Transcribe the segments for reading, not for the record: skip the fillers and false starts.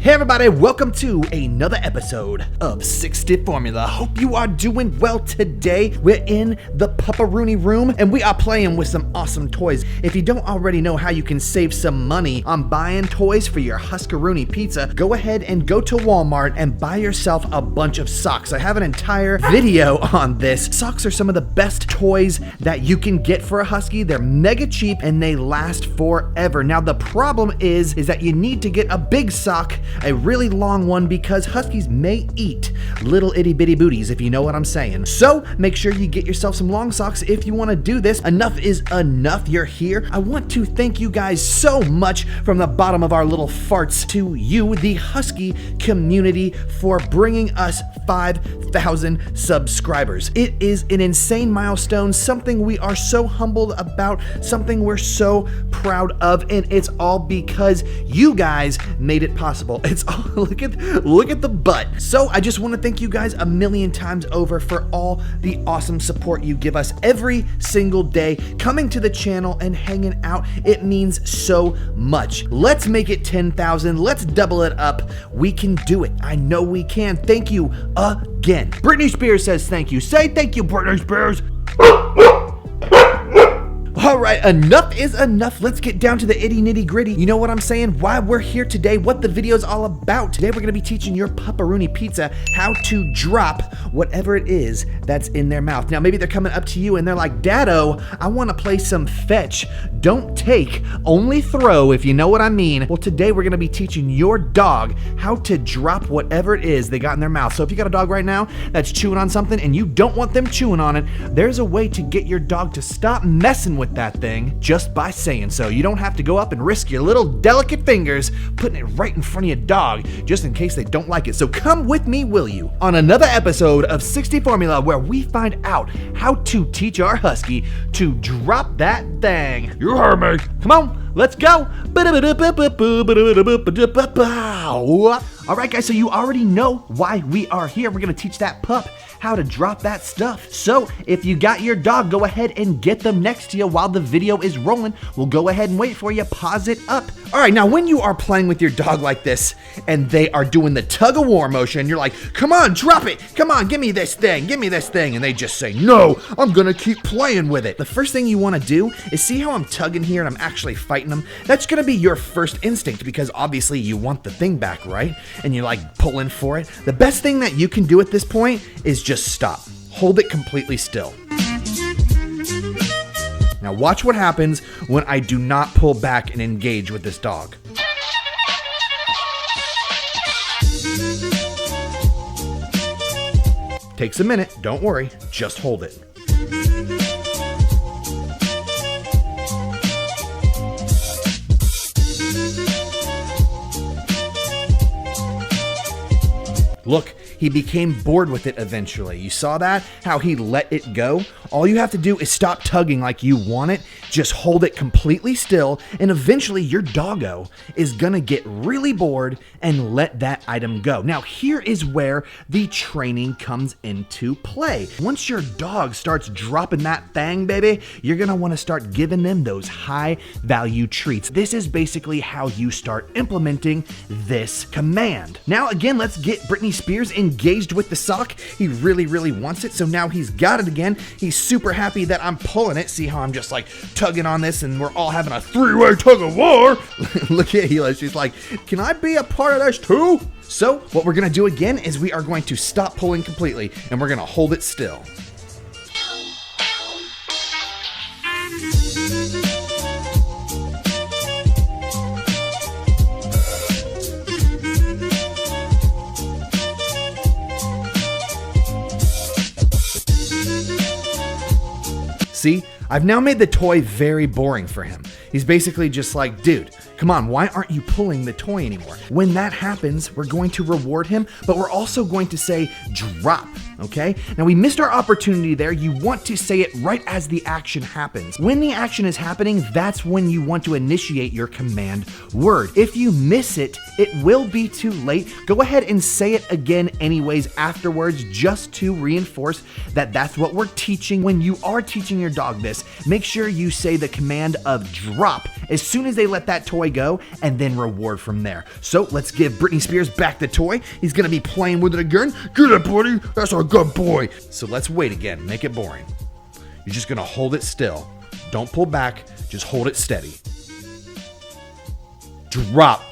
Hey everybody, welcome to another episode of 60 Formula. Hope you are doing well today. We're in the Pupperoonie room and we are playing with some awesome toys. If you don't already know how you can save some money on buying toys for your Huskaroonie pizza, go ahead and go to Walmart and buy yourself a bunch of socks. I have an entire video on this. Socks are some of the best toys that you can get for a Husky. They're mega cheap and they last forever. Now the problem is that you need to get a big sock, a really long one, because Huskies may eat little itty bitty booties, if you know what I'm saying. So make sure you get yourself some long socks if you want to do this. Enough is enough. You're here. I want to thank you guys so much from the bottom of our little farts to you, the Husky community, for bringing us 5,000 subscribers. It is an insane milestone, something we are so humbled about, something we're so proud of, and it's all because you guys made it possible. It's all, look at the butt. So I just want to thank you guys a million times over for all the awesome support you give us every single day, coming to the channel and hanging out. It means so much. Let's make it 10,000. Let's double it up. We can do it. I know we can. Thank you again. Britney Spears says thank you. Say thank you, Britney Spears. All right, enough is enough. Let's get down to the itty nitty gritty. You know what I'm saying? Why we're here today, what the video is all about. Today we're gonna be teaching your Pupperoonie pizza how to drop whatever it is that's in their mouth. Now maybe they're coming up to you and they're like, Daddo, I wanna play some fetch. Don't take, only throw, if you know what I mean. Well, today we're gonna be teaching your dog how to drop whatever it is they got in their mouth. So if you got a dog right now that's chewing on something and you don't want them chewing on it, there's a way to get your dog to stop messing with that thing just by saying so. You don't have to go up and risk your little delicate fingers putting it right in front of your dog just in case they don't like it. So come with me, will you, on another episode of 60 Formula, where we find out how to teach our Husky to drop that thing. You heard me. Come on, let's go. All right, guys, so you already know why we are here. We're gonna teach that pup how to drop that stuff. So if you got your dog, go ahead and get them next to you while the video is rolling. We'll go ahead and wait for you. Pause it up. All right, now when you are playing with your dog like this and they are doing the tug of war motion, you're like, come on, drop it. Come on, give me this thing. Give me this thing. And they just say, no, I'm gonna keep playing with it. The first thing you wanna do is see how I'm tugging here and I'm actually fighting them. That's gonna be your first instinct because obviously you want the thing back, right? And you're like pulling for it. The best thing that you can do at this point is just stop. Hold it completely still. Now watch what happens when I do not pull back and engage with this dog. Takes a minute, don't worry, just hold it. Look, he became bored with it eventually. You saw that? How he let it go? All you have to do is stop tugging like you want it, just hold it completely still, and eventually your doggo is gonna get really bored and let that item go. Now, here is where the training comes into play. Once your dog starts dropping that thing, baby, you're gonna wanna start giving them those high value treats. This is basically how you start implementing this command. Now, again, let's get Britney Spears engaged with the sock. He really, really wants it, so now he's got it again. He's super happy that I'm pulling it. See how I'm just like tugging on this and we're all having a three-way tug of war? Look at Hila, she's like, can I be a part of this too? So what we're gonna do again is we are going to stop pulling completely and we're gonna hold it still. See, I've now made the toy very boring for him. He's basically just like, dude, come on, why aren't you pulling the toy anymore? When that happens, we're going to reward him, but we're also going to say drop, okay? Now we missed our opportunity there. You want to say it right as the action happens. When the action is happening, that's when you want to initiate your command word. If you miss it, it will be too late. Go ahead and say it again anyways afterwards, just to reinforce that that's what we're teaching. When you are teaching your dog this, make sure you say the command of drop as soon as they let that toy go, and then reward from there. So let's give Britney Spears back the toy. He's gonna be playing with it again. Get it, buddy. That's a good boy. So let's wait again. Make it boring. You're just gonna hold it still. Don't pull back. Just hold it steady. Drop.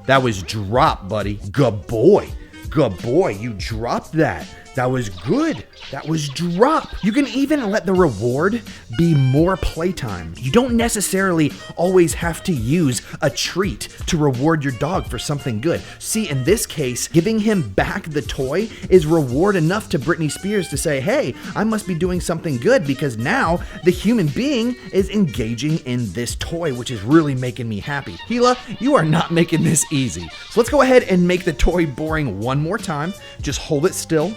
That was drop, buddy. Good boy. Good boy. You dropped that. That was good. That was drop. You can even let the reward be more playtime. You don't necessarily always have to use a treat to reward your dog for something good. See, in this case, giving him back the toy is reward enough to Britney Spears to say, hey, I must be doing something good because now the human being is engaging in this toy, which is really making me happy. Gila, you are not making this easy. So let's go ahead and make the toy boring one more time. Just hold it still.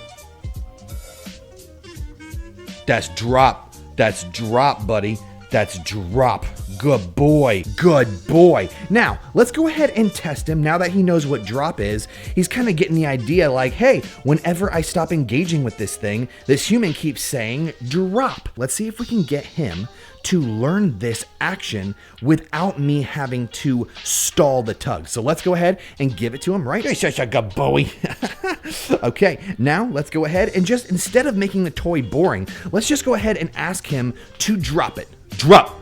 That's drop. That's drop, buddy. That's drop. Good boy. Good boy. Now, let's go ahead and test him. Now that he knows what drop is, he's kind of getting the idea like, hey, whenever I stop engaging with this thing, this human keeps saying drop. Let's see if we can get him to learn this action without me having to stall the tug. So let's go ahead and give it to him, right? You're such a good boy. Okay, now let's go ahead and just, instead of making the toy boring, let's just go ahead and ask him to drop it. Drop.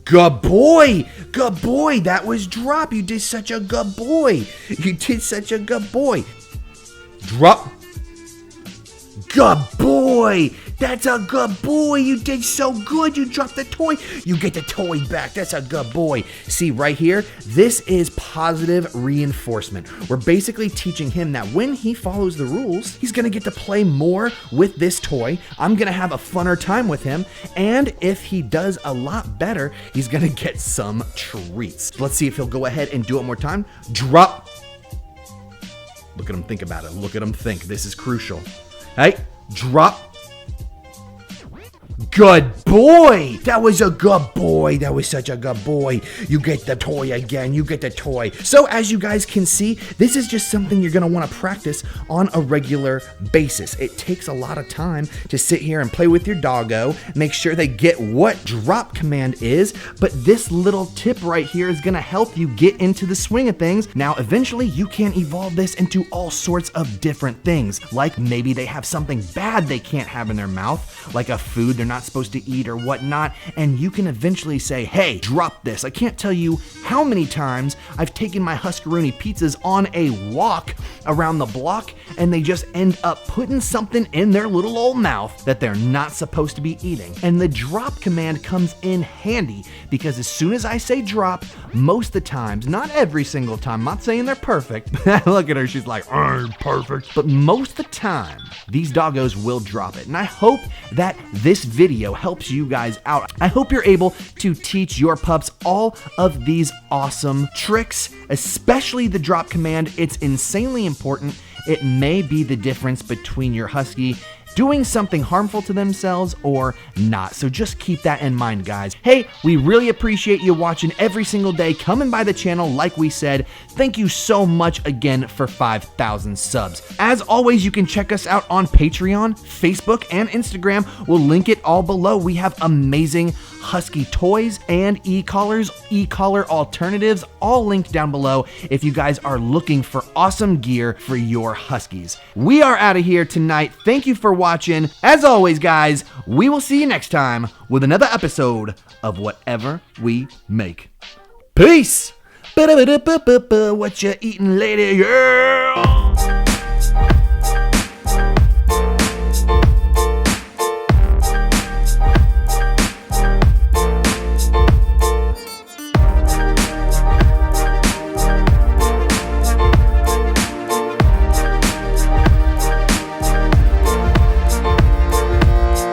Good boy. Good boy. That was drop. You did such a good boy. You did such a good boy. Drop. Good boy. That's a good boy. You did so good. You dropped the toy. You get the toy back. That's a good boy. See right here, this is positive reinforcement. We're basically teaching him that when he follows the rules, he's going to get to play more with this toy. I'm going to have a funner time with him. And if he does a lot better, he's going to get some treats. Let's see if he'll go ahead and do it one more time. Drop. Look at him think about it. Look at him think. This is crucial. Hey, drop. Good boy. That was a good boy. That was such a good boy. You get the toy again. You get the toy. So as you guys can see, this is just something you're going to want to practice on a regular basis. It takes a lot of time to sit here and play with your doggo, make sure they get what drop command is, but this little tip right here is going to help you get into the swing of things. Now, eventually you can evolve this into all sorts of different things, like maybe they have something bad they can't have in their mouth, like a food they're not supposed to eat or whatnot, and you can eventually say, hey, drop this. I can't tell you how many times I've taken my Huskaroonie pizzas on a walk around the block and they just end up putting something in their little old mouth that they're not supposed to be eating. And the drop command comes in handy because as soon as I say drop, most of the times, not every single time, I'm not saying they're perfect. Look at her, she's like, I'm perfect. But most of the time, these doggos will drop it. And I hope that this video helps you guys out. I hope you're able to teach your pups all of these awesome tricks, especially the drop command. It's insanely important. It may be the difference between your Husky doing something harmful to themselves or not. So just keep that in mind, guys. Hey, we really appreciate you watching every single day, coming by the channel like we said. Thank you so much again for 5,000 subs. As always, you can check us out on Patreon, Facebook, and Instagram. We'll link it all below. We have amazing Husky toys and e-collars, e-collar alternatives, all linked down below if you guys are looking for awesome gear for your Huskies. We are out of here tonight. Thank you for watching. As always, guys, we will see you next time with another episode of whatever we make. Peace! What you eating, lady girl?